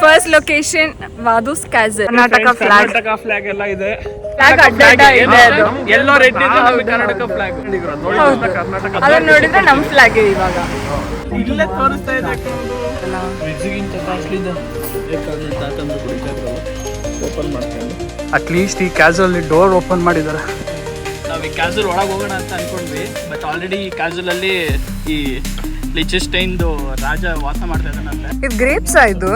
First location Vaduz castle. Karnataka flag ಎಲ್ಲ ಇದೆ. Flag ಅಡ್ಡ ಇದೆ ಅದು. ಎಲ್ಲೋ ರೆಡ್ ಇದೆ, ನಮಗೆ ಕರ್ನಾಟಕ ಫ್ಲಾಗ್. ಅದನ್ನ ನೋಡಿದ್ರೆ ನಮ್ ಫ್ಲಾಗ್ ಇವಾಗ ಇಲ್ಲೇ ತೋರಿಸ್ತಾ ಇದೆ. ವೆಜ್ಗಿಂತ ಕಾಸ್ಟ್ಲಿ ಇದೆ. ಓಪನ್ ಮಾಡ್ಕೊಂಡು ಅಟ್ಲೀಸ್ಟ್ ಈ ಕ್ಯಾಸುವಲ್ ಡೋರ್ ಓಪನ್ ಮಾಡಿದ್ದಾರೆ. ನಾವು ಈ ಕ್ಯಾಸುವಲ್ ಒಳಗೆ ಹೋಗೋಣ ಅಂತ ಅನ್ಕೊಂಡ್ವಿ, ಬಟ್ ಆಲ್ರೆಡಿ ಈ ಕ್ಯಾಸುವಲ್ ಅಲ್ಲಿ ಈ ಲಿಚೆಸ್ಟೈನ್ದು ರಾಜ ವಾಸ ಮಾಡ್ತಾ ಇದ್ದಾನಂತೆ. ಇದು ಗ್ರೇಪ್ಸ್ ಇದು.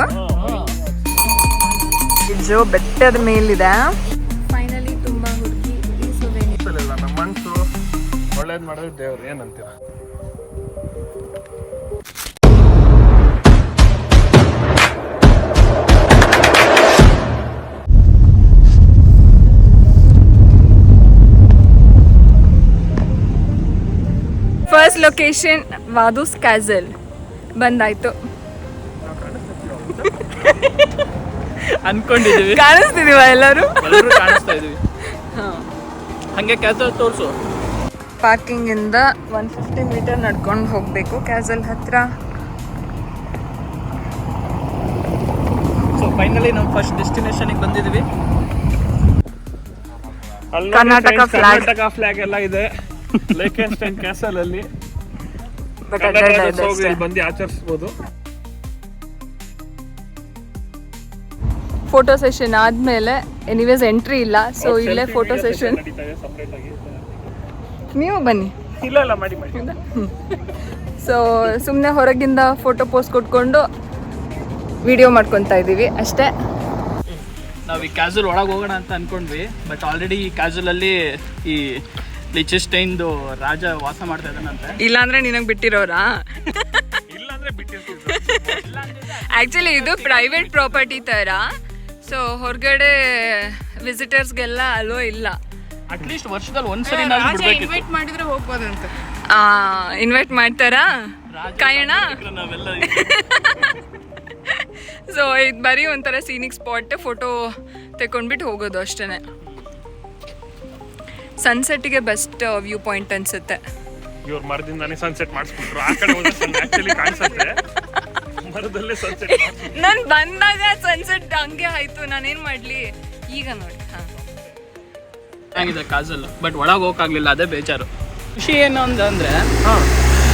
ಇದು ಬೆಟ್ಟದ ಮೇಲಿದೆ. ಫೈನಲಿ ತುಂಬಾ ಹುಡುಗಿ ನಮ್ಮ ಮನ್ಸು ಒಳ್ಳೇದ್ ಮಾಡಿದ್ರೆ ದೇವ್ರು ಏನಂತೀರ. ಫಸ್ಟ್ ಲೊಕೇಶನ್ ವಾದೂಸ್ ಕ್ಯಾಸಲ್ ಬಂದಾಯ್ತು. ಅನ್ಕೊಂಡಿದೀವಿ, ಕಾಣಿಸ್ತಿದೀವ ಎಲ್ಲರೂ ಕಾಣಿಸ್ತಾ ಇದೀವಿ. ಹಂಗೆ ಕ್ಯಾಸಲ್ ತೋರಿಸು. ಪಾರ್ಕಿಂಗ್ ಇಂದ 150 ಮೀಟರ್ ನಡ್ಕೊಂಡು ಹೋಗ್ಬೇಕು ಕ್ಯಾಸಲ್ ಹತ್ರ. ಸೊ ಫೈನಲಿ ನಾವು ಫಸ್ಟ್ ಡೆಸ್ಟಿನೇಷನ್ಗೆ ಬಂದಿದ್ದೀವಿ. ಕರ್ನಾಟಕ ಫ್ಲಾಗ್ ಎಲ್ಲ ಇದೆ ಲೇಕೆನ್ಸ್ಟೈನ್ ಕ್ಯಾಸಲ್ ಅಲ್ಲಿ. ಬಂದು ಆಚರಿಸಬಹುದು. ಫೋಟೋ ಸೆಷನ್ ಆದ್ಮೇಲೆ ಎನಿವೇಸ್ ಎಂಟ್ರಿ ಇಲ್ಲ, ಸೊ ಇಲ್ಲೇ ಫೋಟೋ ಸೆಷನ್. ನೀವು ಬನ್ನಿ. ಇಲ್ಲ ಮಾಡಿ. ಸೊ ಸುಮ್ಮನೆ ಹೊರಗಿಂದ ಫೋಟೋ ಪೋಸ್ ಕೊಟ್ಕೊಂಡು ವಿಡಿಯೋ ಮಾಡ್ಕೊತಾ ಇದ್ದೀವಿ ಅಷ್ಟೇ. ನಾವು ಈ ಕ್ಯಾಸುವಲ್ ಒಳಗೆ ಹೋಗೋಣ ಅಂತ ಅನ್ಕೊಂಡ್ವಿ, ಬಟ್ ಆಲ್ರೆಡಿ ಈ ಕ್ಯಾಸುವಲ್ ಅಲ್ಲಿ ಈ ಲಿಚೆಸ್ಟೈನ್ದು ರಾಜ ವಾಸ ಮಾಡ್ತಾ ಇದ್ದಾನಂತೆ. ಇಲ್ಲಾಂದ್ರೆ ನಿನಗೆ ಬಿಟ್ಟಿರೋರಾ? ಆಕ್ಚುಲಿ ಇದು ಪ್ರೈವೇಟ್ ಪ್ರಾಪರ್ಟಿ ತರ, ಸೊ ಹೊರಗಡೆ ವಿಸಿಟರ್ಸ್ಗೆಲ್ಲ ಅಲೋ ಇಲ್ಲ. ಅಟ್ಲೀಸ್ಟ್ ವರ್ಷದಲ್ಲಿ ಒಂದ್ಸರಿ ಇನ್ವೈಟ್ ಮಾಡಿದ್ರೆ ಹೋಗ್ಬೋದಂತೆ. ಇನ್ವೈಟ್ ಮಾಡ್ತಾರಾ? ಕಾಯೋಣ. ಸೊ ಇದು ಬರೀ ಒಂಥರ ಸೀನಿಕ್ ಸ್ಪಾಟ್, ಫೋಟೋ ತೆಕೊಂಡ್ಬಿಟ್ಟು ಹೋಗೋದು ಅಷ್ಟೇ. ಸನ್ಸೆಟ್ಗೆ ಬೆಸ್ಟ್ ವ್ಯೂ ಪಾಯಿಂಟ್ ಅನ್ಸುತ್ತೆ. ಇವ್ರ ಮರದಿಂದಾನೇ ಸನ್ಸೆಟ್ ಮಾಡಿಸ್ಬಿಟ್ರು. ಆ ಕಡೆ ಆಕ್ಚುಲಿ ಕಾಣಿಸುತ್ತೆ, ಮರದಲ್ಲೇ ಸನ್ಸೆಟ್. ನಾನು ಬಂದಾಗ ಸನ್ಸೆಟ್ ಹಂಗೆ ಆಯ್ತು, ನಾನೇನ್ ಮಾಡ್ಲಿ ಈಗ ನೋಡಿ. ಚೆನ್ನಾಗಿದೆ ಕಾಜಲ್, ಬಟ್ ಒಳಗೆ ಹೋಗಕ್ಕಾಗ್ಲಿಲ್ಲ, ಅದೇ ಬೇಜಾರು. ಖುಷಿ ಏನು ಅಂದ್ರೆ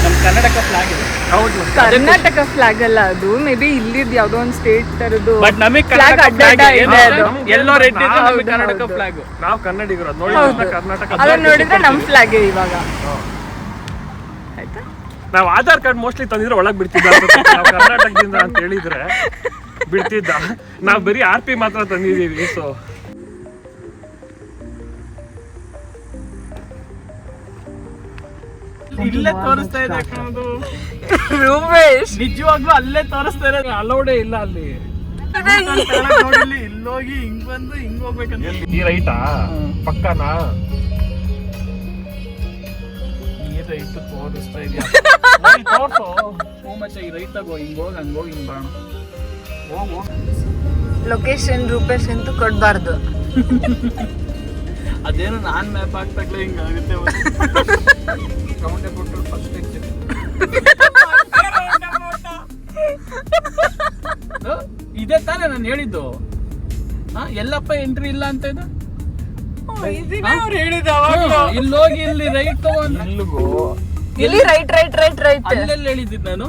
ನಮ್ಮ ಕರ್ನಾಟಕ ಫ್ಲಾಗ್ ಇದೆ. ಹೌದು, ಕರ್ನಾಟಕ ಫ್ಲಾಗ್ ಅಲ್ಲ ಅದು, ಮೇ ಬಿ ಇಲ್ಲಿದ್ ಯಾವ್ದೋ ಒಂದು ಸ್ಟೇಟ್ ತರದ್ದು ಬಟ್ ನಮಗೆ ಫ್ಲಾಗ್ ಅಡ್ಡ ಇದೆ ಅದು. ಎಲ್ಲೋ ರೆಡ್ ಇದೆ, ನಮಗೆ ಕರ್ನಾಟಕ ಫ್ಲಾಗ್. ನಾವು ಕನ್ನಡಿಗರು ನೋಡಿ ಕರ್ನಾಟಕ ಅದನ್ನ ನೋಡಿದ್ರೆ ನಮ್ ಫ್ಲಾಗ್ ಇವಾಗ. ಆಯ್ತಾ, ನಾವು ಆಧಾರ್ ಕಾರ್ಡ್ ಮೋಸ್ಟ್ಲಿ ತಂದಿದ್ರೆ ಒಳಗೆ ಬಿಡ್ತಿದ್ದ. ನಾವು ಕರ್ನಾಟಕದಿಂದ ಅಂತ ಹೇಳಿದ್ರೆ ಬಿಡ್ತಿದ್ದ. ನಾವು ಬರೀ RP ಮಾತ್ರ ತಂದಿದ್ದೀವಿ. ಸೊ ಇಲ್ಲೇ ತೋರಿಸ್ತಾ ಇದೆ ರೂಪೇಶ್, ನಿಜವಾಗ್ಲೂ ಅಲ್ಲೇ ತೋರಿಸ್ತಾ ಇರೋದು. ಅಲೌಡೇ ಇಲ್ಲ ಅಲ್ಲಿ. ಇಲ್ಲೋಗಿ ಹಿಂಗ್ ಬಂದು ಹಿಂಗ್ ಹೋಗ್ಬೇಕಂತ. ಈ ರೈಟಾ ಪಕ್ಕನಾ? ಈ ರೈಟ್ ತೋರಿಸ್ತಾ ಇದೆಯಾ? ತೋರ್ಸು. ಮಚ್ಚ ಈ ರೈಟ್ ತಗೋ, ಹಿಂಗ್ ಹೋಗಿ ಹಂಗ್ ಹೋಗಿ ಹಿಂಗ್ ಬರೋಣ. ಹೋಗು. ಲೊಕೇಶನ್ ರೂಪೇಶ್ ಅಂತೂ ಕೊಡ್ಬಾರ್ದು. ಅದೇನು ನಾನ್ ಮ್ಯಾಪ್ ಹಾಕ್ತಾಗ್ಲೇ ಹಿಂಗಾಗುತ್ತೆ. ರೌಂಡ್ ಕೊಟ್ಟರು ಫಸ್ಟ್ ಎಕ್ಸಿಟ್. ಇದೇ ತಾನೇ ನಾನು ಹೇಳಿದ್ದು. ಎಲ್ಲಪ್ಪ ಎಂಟ್ರಿ ಇಲ್ಲ ಅಂತ ಇದು. ಇಲ್ಲಿ ಹೋಗಿ ಇಲ್ಲಿ ರೈಟ್ ತಗೊಂಡು ಇಲ್ಲಿ ರೈಟ್ ರೈಟ್ ರೈಟ್ ರೈಟ್ ಅಲ್ಲೆಲ್ಲ ಹೇಳಿದ್ದು ನಾನು.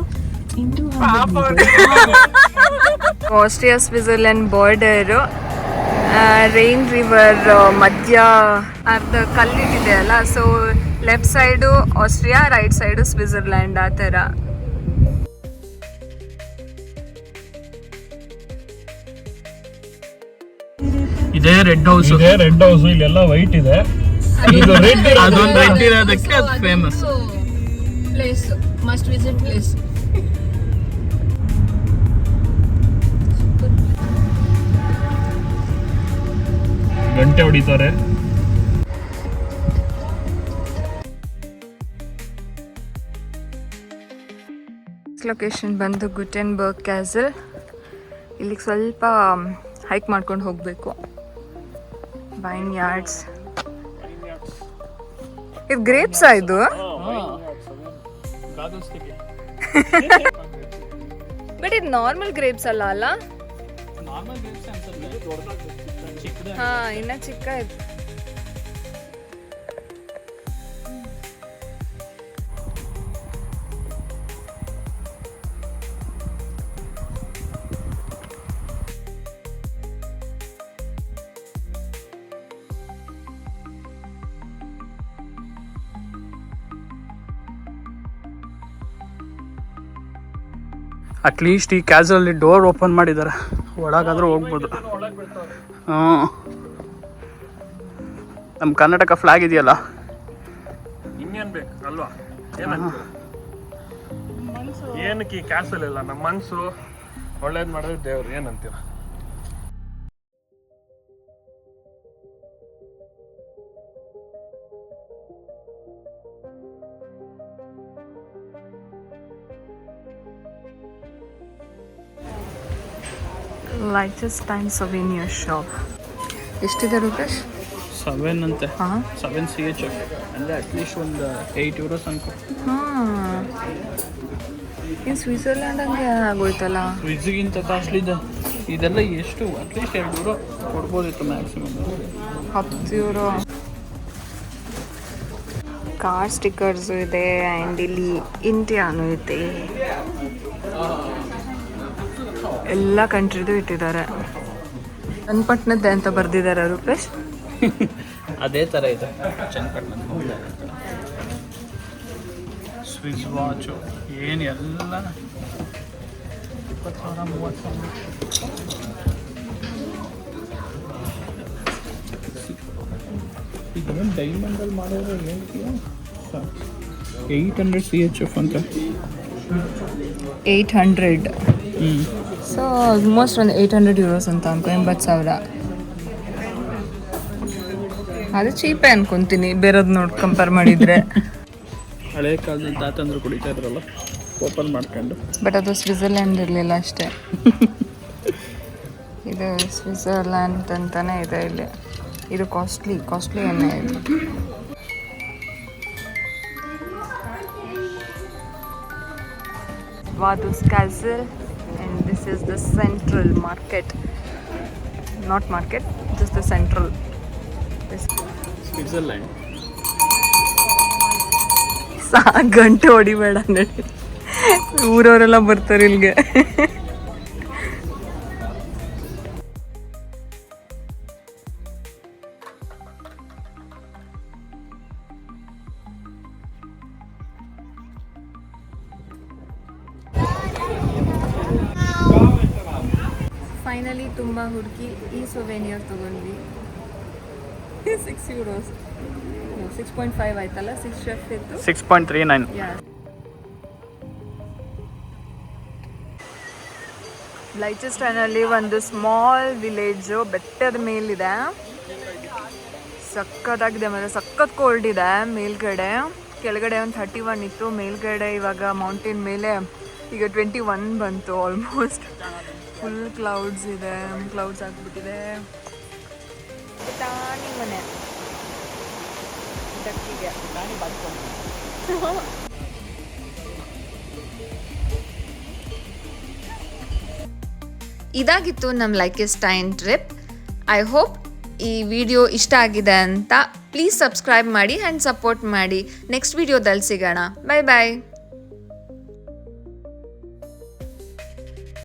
Austria Switzerland border, rain river ಮಧ್ಯ ಅರ್ಧ ಕಲ್ಲಿದೆ ಅಲ್ಲ, so left side Austria, right side Switzerland ಆ ಥರ. ಇದೇ ರೆಡ್ ಹೌಸ್. ಇಲ್ಲೆಲ್ಲ ವೈಟ್ ಇದೆ. ಅದೊಂದು ರೆಡ್ ಇರೋದಕ್ಕೆ ಅದು famous place, must visit place. ಗಂಟೆ ಹೊಡಿತಾರೆ. ಲೊಕೇಶನ್ ಬಂದು ಗುಟೆನ್ಬರ್ಗ್ ಕ್ಯಾಸಲ್. ಇಲ್ಲಿಗೆ ಸ್ವಲ್ಪ ಹೈಕ್ ಮಾಡ್ಕೊಂಡು ಹೋಗಬೇಕು. Vineyards. ಇದು ಗ್ರೇಪ್ಸಾ ಇದು? ಬಟ್ ಇದು ನಾರ್ಮಲ್ ಗ್ರೇಪ್ಸ್ ಅಲ್ಲ ಅಲ್ಲ? ನಾರ್ಮಲ್ ಗ್ರೇಪ್ಸ್ ಅನ್ಸುತ್ತೆ ಚಿಕ್ಕದ. ಹಾ ಇನ್ನ ಚಿಕ್ಕ ಇದೆ. ಅಟ್ಲೀಸ್ಟ್ ಈ ಕ್ಯಾಸಲ್ಲಿ ಡೋರ್ ಓಪನ್ ಮಾಡಿದ್ದಾರೆ, ಒಳಗಾದ್ರೂ ಹೋಗ್ಬೋದು. ಹ್ಞೂ, ನಮ್ಮ ಕರ್ನಾಟಕ ಫ್ಲಾಗ್ ಇದೆಯಲ್ಲ, ಇನ್ನೇನು ಬೇಕು ಅಲ್ವಾ? ಏನಕ್ಕೆ ಈ ಕ್ಯಾಸಲ್ ಇಲ್ಲ, ನಮ್ಮ ಮನಸ್ಸು ಒಳ್ಳೇದು ಮಾಡಿದ್ರೆ ದೇವ್ರು ಏನಂತೀರ? ಲೈಚೆಸ್ಟೈನ್ ಸೊವಿನಿಯರ್ ಶಾಪ್ ಎಷ್ಟಿದೆ ರೂಪೇಶ್? 7 ಅಂತೆ. ಹಾಂ 7 CHF ಅಂದರೆ ಅಟ್ಲೀಸ್ಟ್ ಒಂದು €8 ಅನ್ಕೋ. ಹಾಂ, ಇನ್ನು ಸ್ವಿಟ್ಜರ್ಲ್ಯಾಂಡ್ ಹಂಗೆ ಆಗೋಯ್ತಲ್ಲ. ಫ್ರಿಜ್ಗಿಂತ ಕಾಸ್ಟ್ಲಿ ಇದೆ ಇದೆಲ್ಲ. ಎಷ್ಟು ಅಟ್ಲೀಸ್ಟ್ €2 ಕೊಡ್ಬೋದಿತ್ತು ಮ್ಯಾಕ್ಸಿಮಮ್. €10. ಕಾರ್ ಸ್ಟಿಕ್ಕರ್ಸು ಇದೆ ಆ್ಯಂಡ್ ಇಲ್ಲಿ ಇಂಡಿಯಾನು ಇದೆ. ಎಲ್ಲ ಕಂಟ್ರಿದು ಇಟ್ಟಿದ್ದಾರೆ. ಚನ್ನಪಟ್ಟಣದ್ದೆ ಅಂತ ಬರ್ದಿದ್ದಾರೆ ರೂಪೇಶ್. ಅದೇ ಥರ ಇದೆ ಚನ್ನಪಟ್ಟಣ. ಸ್ವಿಸ್ ವಾಚು ಏನು ಎಲ್ಲ 20,000 30,000. ಇದನ್ನು ಡೈಮಂಡಲ್ಲಿ ಮಾಡೋದು ಹೇಳ್ತೀಯ? 800 CHF ಅಂತ. 800. ಸೊ ಆಲ್ಮೋಸ್ಟ್ ಒಂದು €800 ಅಂತ ಅನ್ಕೊ, 80,000. ಅದು ಚೀಪೇ ಅನ್ಕೊಂತೀನಿ ಬೇರೆದು ನೋಡಿ ಕಂಪೇರ್ ಮಾಡಿದರೆ. ಹಳೆ ಕಾಲದಲ್ಲಿ ತಾತಂದ್ರು ಕುಡಿತಾ ಇದ್ರಲ್ಲ ಓಪನ್ ಮಾಡ್ಕೊಂಡು. ಬಟ್ ಅದು ಸ್ವಿಟ್ಜರ್ಲ್ಯಾಂಡ್ ಇರಲಿಲ್ಲ ಅಷ್ಟೇ. ಇದು ಸ್ವಿಟ್ಜರ್ಲ್ಯಾಂಡ್ ಅಂತಾನೆ ಇದೆ ಇಲ್ಲಿ. ಇದು ಕಾಸ್ಟ್ಲಿ ಎಣ್ಣೆ ಇದು. Vaduz Castle, and this is the central market. Not market, just the central. Switzerland. ಗಂಟೆ ಹೊಡಿಬೇಡ ನಡಿ, ಊರವರೆಲ್ಲ ಬರ್ತಾರೆ ಇಲ್ಲಿಗೆ. ಫೈನಲಿ ತುಂಬ ಹುಡುಕಿ ಈ ಸೊವೆನಿಯರ್ ತೊಗೊಂಡ್ವಿ. €6. 6.5 ಆಯ್ತಲ್ಲ, 6 ಶೆಫ್ ಇತ್ತು. 6.39. ಲೈಚೆಸ್ಟೈನಲ್ಲಿ ಒಂದು ಸ್ಮಾಲ್ ವಿಲೇಜು ಬೆಟ್ಟದ ಮೇಲಿದೆ. ಸಖತ್ತಾಗಿದೆ, ಆಮೇಲೆ ಸಖತ್ ಕೋಲ್ಡ್ ಇದೆ ಮೇಲ್ಗಡೆ. ಕೆಳಗಡೆ ಒಂದು 31 ಇತ್ತು, ಮೇಲ್ಗಡೆ ಇವಾಗ ಮೌಂಟೇನ್ ಮೇಲೆ ಈಗ 21 ಬಂತು ಆಲ್ಮೋಸ್ಟ್. ಫುಲ್ ಕ್ಲೌಡ್ಸ್ ಇದೆ, ಕ್ಲೌಡ್ಸ್ ಆಗಿಬಿಟ್ಟಿದೆ. ತಾನಿ ಮನೆ ಡಕ್ಕಿಗೆ. ಇದಾಗಿತ್ತು ನಮ್ಮ ಲೈಚೆಸ್ಟೈನ್ ಟ್ರಿಪ್. ಐ ಹೋಪ್ ಈ ವಿಡಿಯೋ ಇಷ್ಟ ಆಗಿದೆ ಅಂತ. ಪ್ಲೀಸ್ ಸಬ್ಸ್ಕ್ರೈಬ್ ಮಾಡಿ ಆ್ಯಂಡ್ ಸಪೋರ್ಟ್ ಮಾಡಿ. ನೆಕ್ಸ್ಟ್ ವಿಡಿಯೋದಲ್ಲಿ ಸಿಗೋಣ. ಬಾಯ್ ಬಾಯ್.